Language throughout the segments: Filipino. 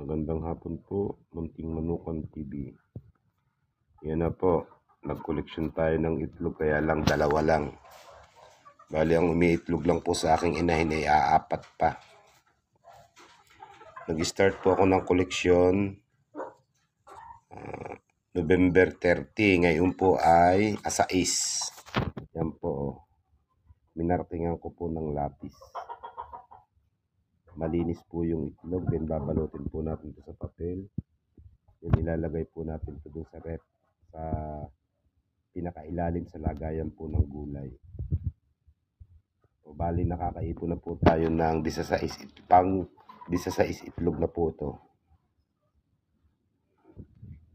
Magandang hapon po, Munting Manukan TV. Yan na po, nag-collection tayo ng itlog kaya lang dalawa lang. Bali ang umiitlog lang po sa aking inahin ay aapat pa. Nag-start po ako ng collection November 30. Ngayon po ay 6. Yan po, minartingan ko po ng lapis. Malinis po yung itlog, then babalutin po natin ito sa papel. Then ilalagay po natin ito doon sa rep, sa pinakailalim sa lagayan po ng gulay. O bali nakakaipon na po tayo ng 16 itlog na po ito.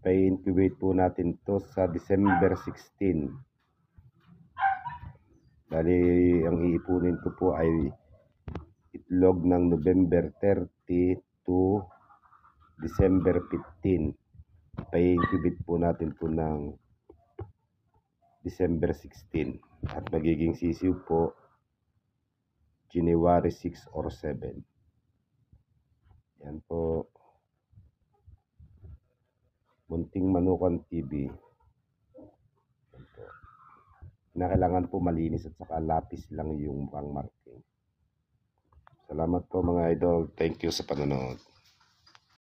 Pa-incubate po natin to sa December 16. Bali ang iipunin ko po ay itlog ng November 30 to December 15. Pa-incubate po natin po ng December 16 at magiging sisiw po January 6 or 7. Yan po, Munting Manukan TV. Kailangan po malinis at saka lapis lang yung pang marking. Salamat po mga idol. Thank you sa panonood.